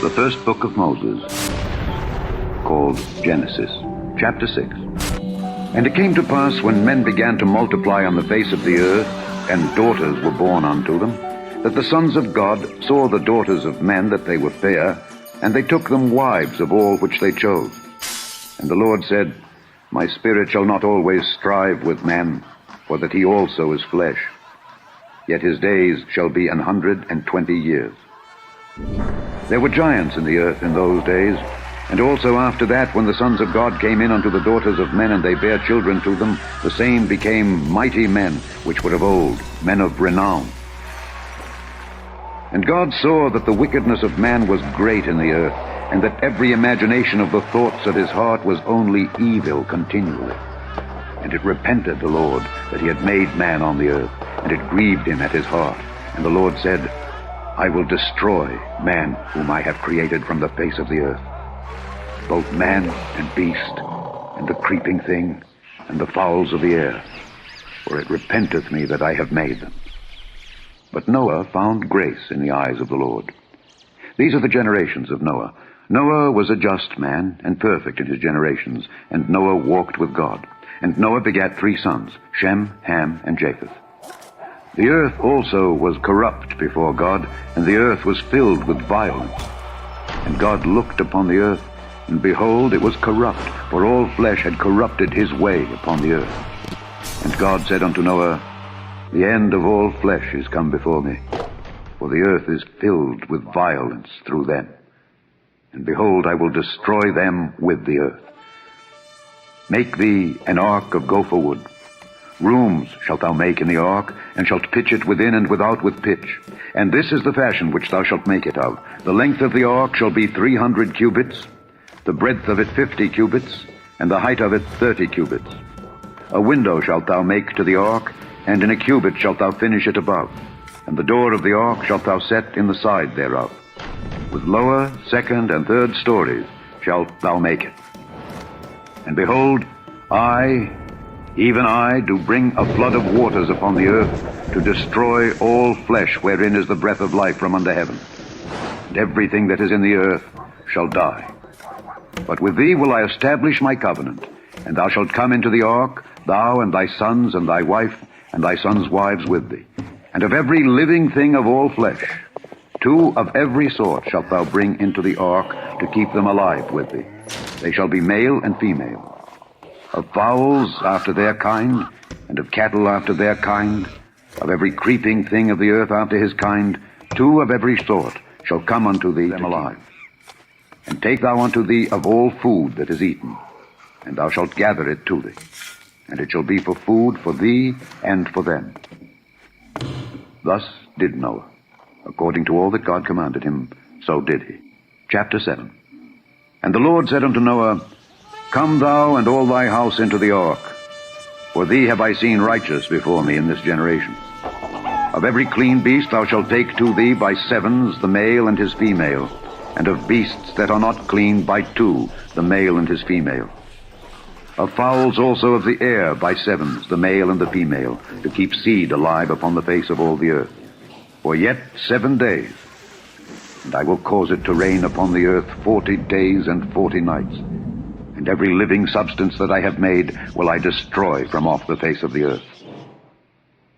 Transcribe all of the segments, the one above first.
The first book of Moses, called Genesis, chapter 6. And it came to pass, when men began to multiply on the face of the earth, and daughters were born unto them, that the sons of God saw the daughters of men that they were fair, and they took them wives of all which they chose. And the Lord said, My spirit shall not always strive with man, for that he also is flesh. Yet his days shall be 120 years. There were giants in the earth in those days, and also after that, when the sons of God came in unto the daughters of men, and they bare children to them, the same became mighty men, which were of old, men of renown. And God saw that the wickedness of man was great in the earth, and that every imagination of the thoughts of his heart was only evil continually. And it repented the Lord that he had made man on the earth, and it grieved him at his heart. And the Lord said, I will destroy man whom I have created from the face of the earth, both man and beast, and the creeping thing, and the fowls of the air, for it repenteth me that I have made them. But Noah found grace in the eyes of the Lord. These are the generations of Noah. Noah was a just man, and perfect in his generations, and Noah walked with God. And Noah begat 3 sons, Shem, Ham, and Japheth. The earth also was corrupt before God, and the earth was filled with violence. And God looked upon the earth, and behold, it was corrupt, for all flesh had corrupted his way upon the earth. And God said unto Noah, The end of all flesh is come before me, for the earth is filled with violence through them. And behold, I will destroy them with the earth. Make thee an ark of gopher wood. Rooms shalt thou make in the ark, and shalt pitch it within and without with pitch. And this is the fashion which thou shalt make it of. The length of the ark shall be 300 cubits, the breadth of it 50 cubits, and the height of it 30 cubits. A window shalt thou make to the ark, and in a cubit shalt thou finish it above. And the door of the ark shalt thou set in the side thereof. With lower, second, and third stories shalt thou make it. And behold, I, even I, do bring a flood of waters upon the earth, to destroy all flesh wherein is the breath of life from under heaven. And everything that is in the earth shall die. But with thee will I establish my covenant, and thou shalt come into the ark, thou and thy sons and thy wife, and thy sons' wives with thee. And of every living thing of all flesh, 2 of every sort shalt thou bring into the ark, to keep them alive with thee. They shall be male and female. Of fowls after their kind, and of cattle after their kind, of every creeping thing of the earth after his kind, 2 of every sort shall come unto thee them alive. And take thou unto thee of all food that is eaten, and thou shalt gather it to thee. And it shall be for food for thee and for them. Thus did Noah. According to all that God commanded him, so did he. Chapter 7. And the Lord said unto Noah, Come thou and all thy house into the ark, for thee have I seen righteous before me in this generation. Of every clean beast thou shalt take to thee by 7s the male and his female, and of beasts that are not clean by 2 the male and his female. Of fowls also of the air by 7s the male and the female, to keep seed alive upon the face of all the earth. For yet 7 days, and I will cause it to rain upon the earth 40 days and 40 nights. And every living substance that I have made will I destroy from off the face of the earth.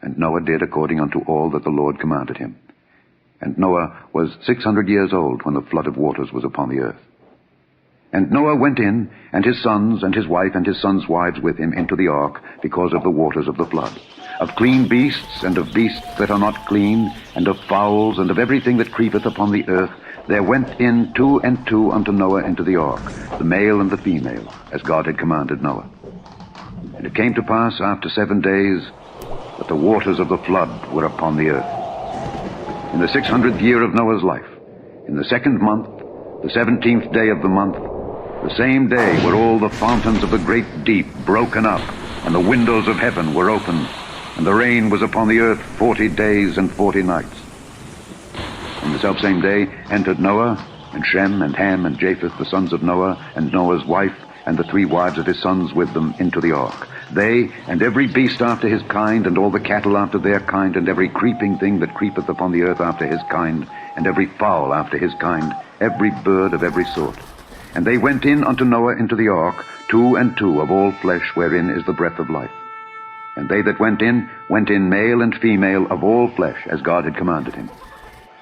And Noah did according unto all that the Lord commanded him. And Noah was 600 years old when the flood of waters was upon the earth. And Noah went in, and his sons, and his wife, and his sons' wives with him into the ark, because of the waters of the flood. Of clean beasts, and of beasts that are not clean, and of fowls, and of everything that creepeth upon the earth, there went in 2 and 2 unto Noah into the ark, the male and the female, as God had commanded Noah. And it came to pass after 7 days, that the waters of the flood were upon the earth. In the 600th year of Noah's life, in the 2nd month, the 17th day of the month, the same day were all the fountains of the great deep broken up, and the windows of heaven were opened, and the rain was upon the earth 40 days and 40 nights. In the selfsame day entered Noah, and Shem, and Ham, and Japheth, the sons of Noah, and Noah's wife, and the 3 wives of his sons with them into the ark. They, and every beast after his kind, and all the cattle after their kind, and every creeping thing that creepeth upon the earth after his kind, and every fowl after his kind, every bird of every sort. And they went in unto Noah into the ark, 2 and 2 of all flesh wherein is the breath of life. And they that went in male and female of all flesh, as God had commanded him.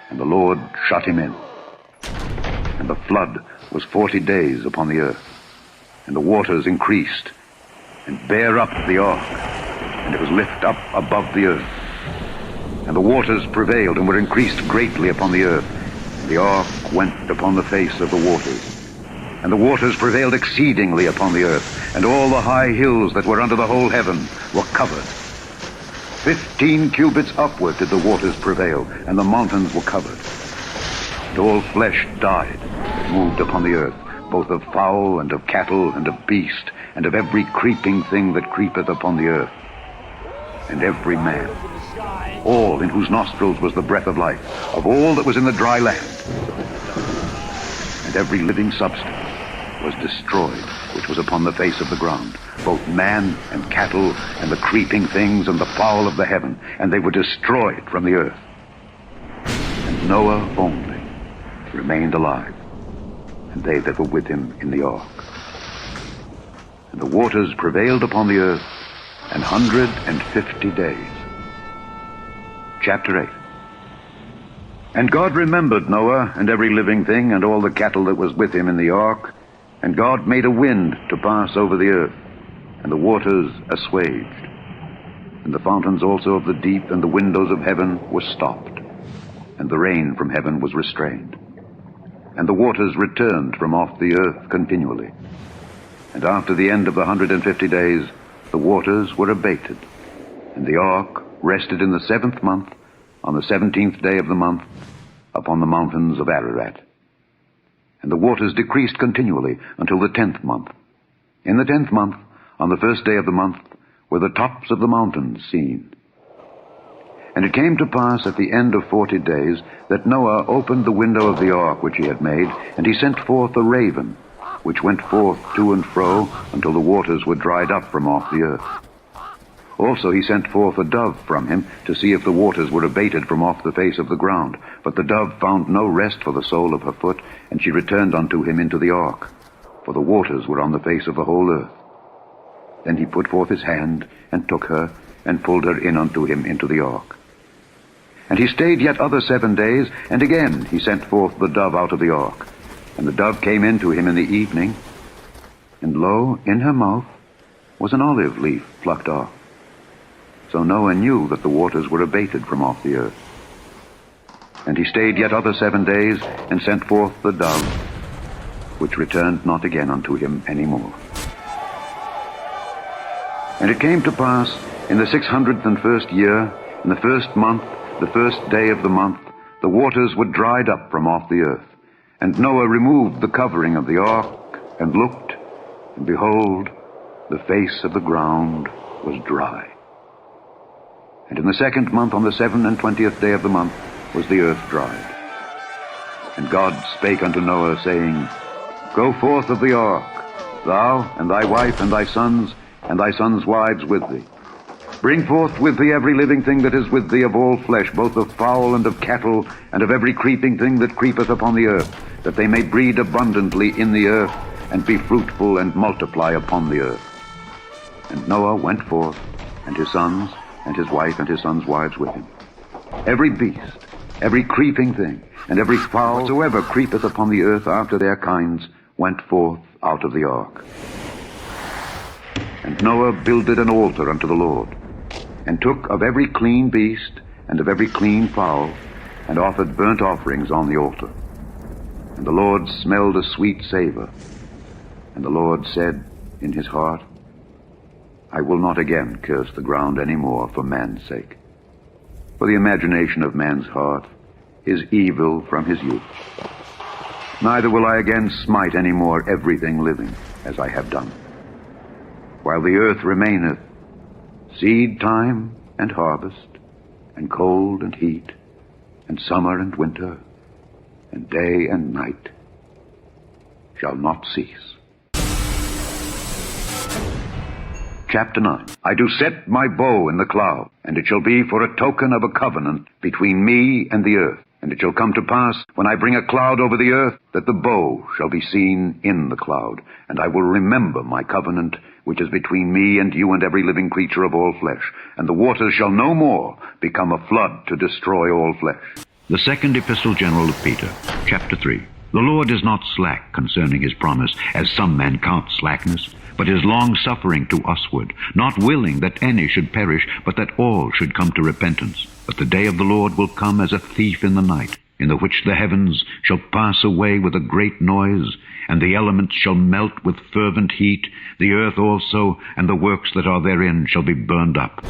And the Lord shut him in. And the flood was 40 days upon the earth. And the waters increased, and bare up the ark, and it was lift up above the earth. And the waters prevailed, and were increased greatly upon the earth. And the ark went upon the face of the waters. And the waters prevailed exceedingly upon the earth, and all the high hills that were under the whole heaven were covered. 15 cubits upward did the waters prevail, and the mountains were covered. And all flesh died that moved upon the earth, both of fowl and of cattle and of beast, and of every creeping thing that creepeth upon the earth. And every man, all in whose nostrils was the breath of life, of all that was in the dry land. And every living substance was destroyed, which was upon the face of the ground, both man and cattle, and the creeping things, and the fowl of the heaven, and they were destroyed from the earth. And Noah only remained alive, and they that were with him in the ark. And the waters prevailed upon the earth 150 days. Chapter 8. And God remembered Noah, and every living thing, and all the cattle that was with him in the ark. And God made a wind to pass over the earth, and the waters assuaged. And the fountains also of the deep and the windows of heaven were stopped, and the rain from heaven was restrained. And the waters returned from off the earth continually. And after the end of the 150 days, the waters were abated. And the ark rested in the 7th month, on the 17th day of the month, upon the mountains of Ararat. And the waters decreased continually until the 10th month. In the 10th month, on the 1st day of the month, were the tops of the mountains seen. And it came to pass at the end of 40 days that Noah opened the window of the ark which he had made, and he sent forth a raven, which went forth to and fro until the waters were dried up from off the earth. Also he sent forth a dove from him to see if the waters were abated from off the face of the ground. But the dove found no rest for the sole of her foot, and she returned unto him into the ark, for the waters were on the face of the whole earth. Then he put forth his hand, and took her, and pulled her in unto him into the ark. And he stayed yet other 7 days, and again he sent forth the dove out of the ark. And the dove came in to him in the evening, and lo, in her mouth was an olive leaf plucked off. So Noah knew that the waters were abated from off the earth. And he stayed yet other 7 days, and sent forth the dove, which returned not again unto him any more. And it came to pass in the 601st year, in the 1st month, the 1st day of the month, the waters were dried up from off the earth. And Noah removed the covering of the ark, and looked, and behold, the face of the ground was dry. And in the 2nd month, on the 27th day of the month, was the earth dried. And God spake unto Noah, saying, Go forth of the ark, thou, and thy wife, and thy sons wives with thee. Bring forth with thee every living thing that is with thee of all flesh, both of fowl and of cattle, and of every creeping thing that creepeth upon the earth, that they may breed abundantly in the earth, and be fruitful and multiply upon the earth. And Noah went forth, and his sons, and his wife, and his sons' wives with him. Every beast, every creeping thing, and every fowl whatsoever creepeth upon the earth after their kinds, went forth out of the ark. And Noah builded an altar unto the Lord, and took of every clean beast, and of every clean fowl, and offered burnt offerings on the altar. And the Lord smelled a sweet savor. And the Lord said in his heart, I will not again curse the ground any more for man's sake. For the imagination of man's heart is evil from his youth. Neither will I again smite any more everything living, as I have done. While the earth remaineth, seed time and harvest, and cold and heat, and summer and winter, and day and night shall not cease. Chapter 9. I do set my bow in the cloud, and it shall be for a token of a covenant between me and the earth. And it shall come to pass, when I bring a cloud over the earth, that the bow shall be seen in the cloud. And I will remember my covenant, which is between me and you and every living creature of all flesh. And the waters shall no more become a flood to destroy all flesh. The second epistle general of Peter, chapter 3. The Lord is not slack concerning his promise, as some men count slackness, but is long-suffering to usward, not willing that any should perish, but that all should come to repentance. But the day of the Lord will come as a thief in the night, in the which the heavens shall pass away with a great noise, and the elements shall melt with fervent heat, the earth also, and the works that are therein shall be burned up.